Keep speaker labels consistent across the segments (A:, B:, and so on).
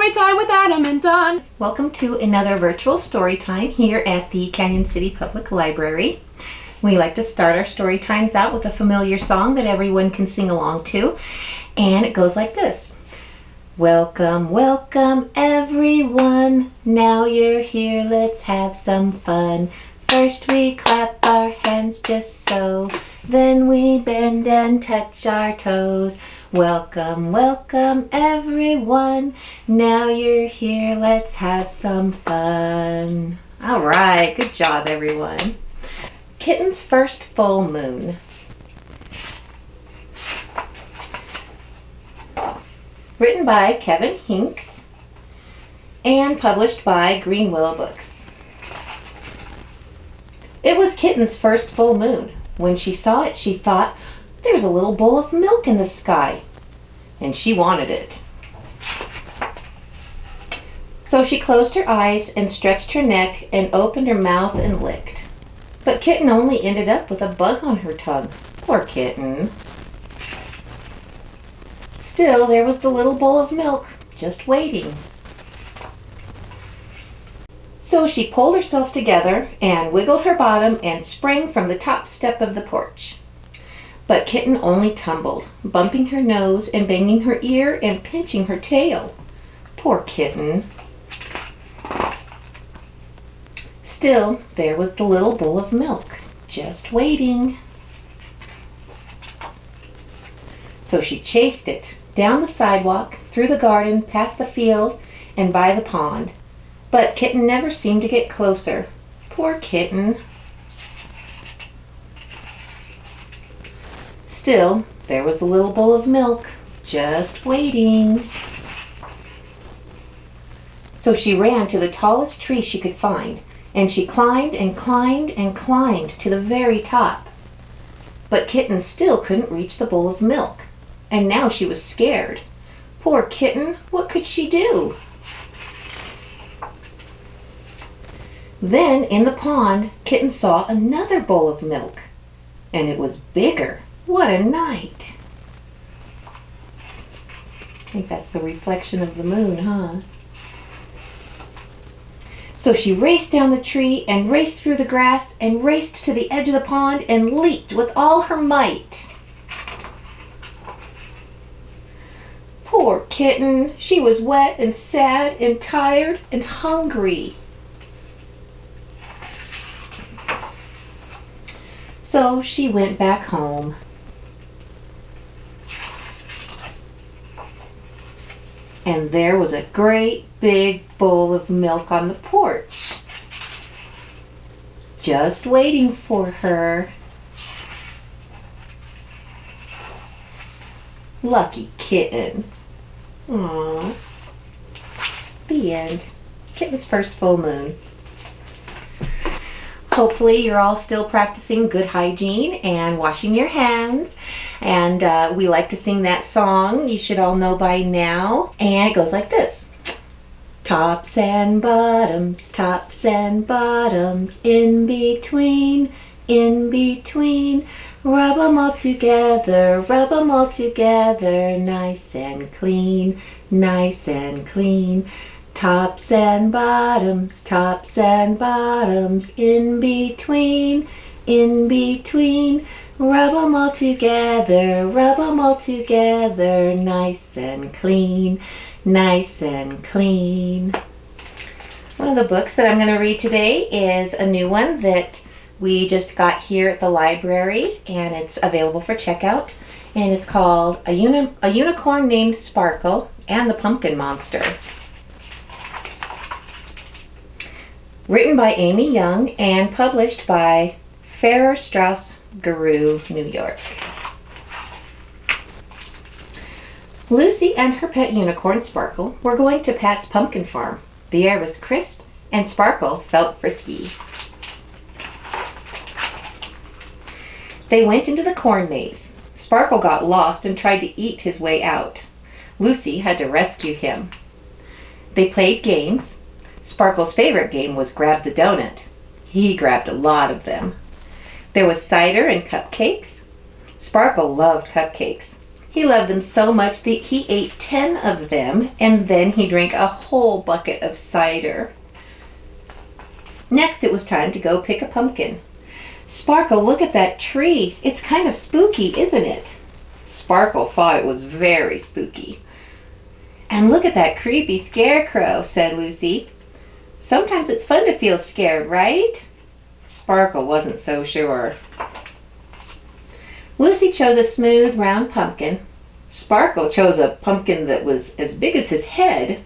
A: Story time with Adam and Don.
B: Welcome to another virtual story time here at the Canyon City Public Library. We like to start our story times out with a familiar song that everyone can sing along to, and it goes like this. Welcome, welcome everyone, now you're here, let's have some fun. First we clap our hands just so, then we bend and touch our toes. Welcome, welcome everyone, now you're here, let's have some fun. All right, good job everyone. Kitten's first full moon. Written by Kevin Hinks and published by Green Willow Books. It was Kitten's first full moon. When she saw it, she thought, there's a little bowl of milk in the sky, and she wanted it. So she closed her eyes and stretched her neck and opened her mouth and licked. But Kitten only ended up with a bug on her tongue. Poor Kitten. Still, there was the little bowl of milk, just waiting. So she pulled herself together and wiggled her bottom and sprang from the top step of the porch. But Kitten only tumbled, bumping her nose and banging her ear and pinching her tail. Poor Kitten. Still, there was the little bowl of milk, just waiting. So she chased it, down the sidewalk, through the garden, past the field, and by the pond. But Kitten never seemed to get closer. Poor Kitten. Still, there was the little bowl of milk, just waiting. So she ran to the tallest tree she could find, and she climbed and climbed and climbed to the very top. But Kitten still couldn't reach the bowl of milk, and now she was scared. Poor Kitten, what could she do? Then, in the pond, Kitten saw another bowl of milk, and it was bigger. What a night! I think that's the reflection of the moon, huh? So she raced down the tree and raced through the grass and raced to the edge of the pond and leaped with all her might. Poor Kitten, she was wet and sad and tired and hungry. So she went back home. And there was a great big bowl of milk on the porch, just waiting for her. Lucky Kitten. Aww. The end. Kitten's first full moon. Hopefully you're all still practicing good hygiene and washing your hands. And we like to sing that song you should all know by now. And it goes like this. Tops and bottoms, in between, rub 'em all together, nice and clean, nice and clean. Tops and bottoms, in between, rub 'em all together, nice and clean, nice and clean. One of the books that I'm going to read today is a new one that we just got here at the library, and it's available for checkout. And it's called A Unicorn Named Sparkle and the Pumpkin Monster. Written by Amy Young and published by Farrar Straus Giroux, New York. Lucy and her pet unicorn, Sparkle, were going to Pat's pumpkin farm. The air was crisp, and Sparkle felt frisky. They went into the corn maze. Sparkle got lost and tried to eat his way out. Lucy had to rescue him. They played games. Sparkle's favorite game was Grab the Donut. He grabbed a lot of them. There was cider and cupcakes. Sparkle loved cupcakes. He He loved them so much that he ate 10 of them, and then he drank a whole bucket of cider. Next, it was time to go pick a pumpkin. Sparkle, look at that tree. It's kind of spooky, isn't it? Sparkle thought it was very spooky. And look at that creepy scarecrow, said Lucy. Sometimes it's fun to feel scared, right? Sparkle wasn't so sure. Lucy chose a smooth, round pumpkin. Sparkle chose a pumpkin that was as big as his head.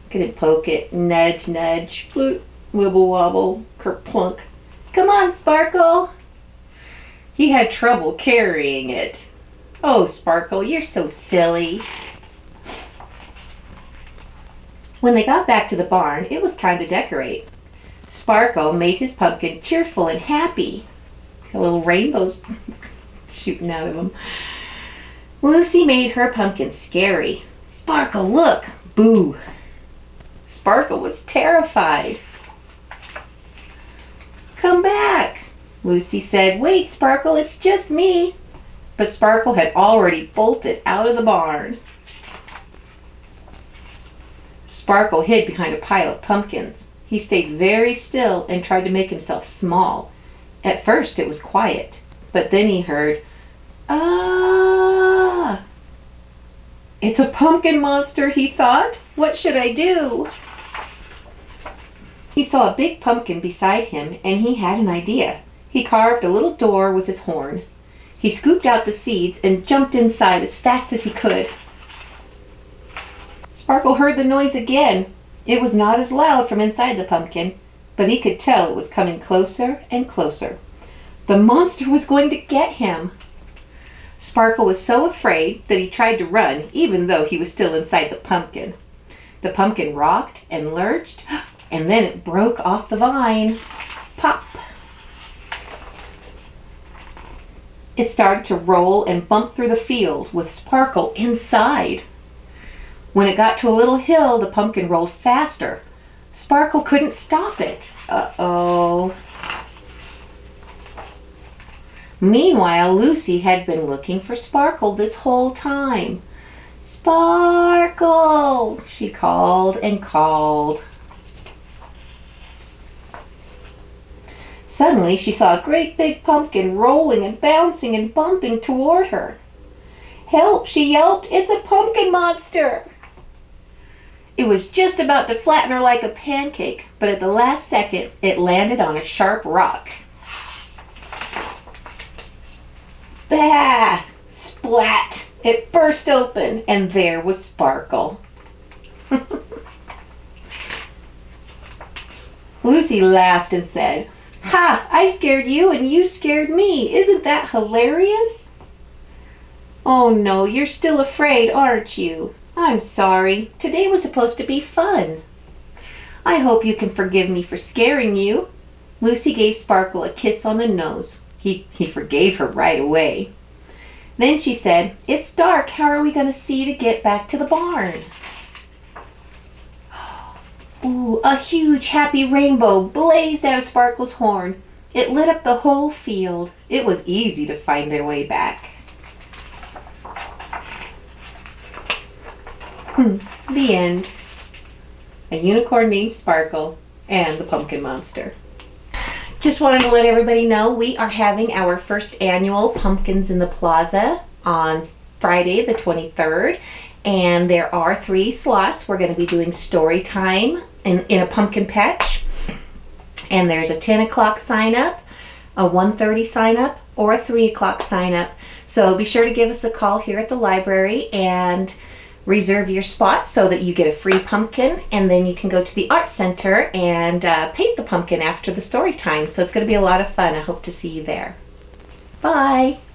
B: Look at him poke it, nudge, nudge, floot, wibble wobble, kerplunk. Come on, Sparkle. He had trouble carrying it. Oh, Sparkle, you're so silly. When they got back to the barn, it was time to decorate. Sparkle made his pumpkin cheerful and happy. Little rainbows shooting out of him. Lucy made her pumpkin scary. Sparkle, look! Boo! Sparkle was terrified. Come back! Lucy said, wait, Sparkle, it's just me. But Sparkle had already bolted out of the barn. Sparkle hid behind a pile of pumpkins. He stayed very still and tried to make himself small. At first it was quiet, but then he heard, ah! It's a pumpkin monster, he thought. What should I do? He saw a big pumpkin beside him, and he had an idea. He carved a little door with his horn. He scooped out the seeds and jumped inside as fast as he could. Sparkle heard the noise again. It was not as loud from inside the pumpkin, but he could tell it was coming closer and closer. The monster was going to get him. Sparkle was so afraid that he tried to run, even though he was still inside the pumpkin. The pumpkin rocked and lurched, and then it broke off the vine. Pop! It started to roll and bump through the field with Sparkle inside. When it got to a little hill, the pumpkin rolled faster. Sparkle couldn't stop it. Uh-oh. Meanwhile, Lucy had been looking for Sparkle this whole time. Sparkle! She called and called. Suddenly, she saw a great big pumpkin rolling and bouncing and bumping toward her. Help, she yelped. It's a pumpkin monster! It was just about to flatten her like a pancake, but at the last second, it landed on a sharp rock. Bah! Splat! It burst open, and there was Sparkle. Lucy laughed and said, Ha! I scared you and you scared me. Isn't that hilarious? Oh no, you're still afraid, aren't you? I'm sorry. Today was supposed to be fun. I hope you can forgive me for scaring you. Lucy gave Sparkle a kiss on the nose. He forgave her right away. Then she said, It's dark. How are we going to see to get back to the barn? Ooh, a huge happy rainbow blazed out of Sparkle's horn. It lit up the whole field. It was easy to find their way back. The end. A unicorn named Sparkle and the pumpkin monster. Just wanted to let everybody know we are having our first annual Pumpkins in the Plaza on Friday the 23rd. And there are 3 slots. We're going to be doing story time in a pumpkin patch. And there's a 10 o'clock sign up, a 1:30 sign up, or a 3 o'clock sign up. So be sure to give us a call here at the library and reserve your spot so that you get a free pumpkin, and then you can go to the art center and paint the pumpkin after the story time. So it's going to be a lot of fun. I hope to see you there. Bye.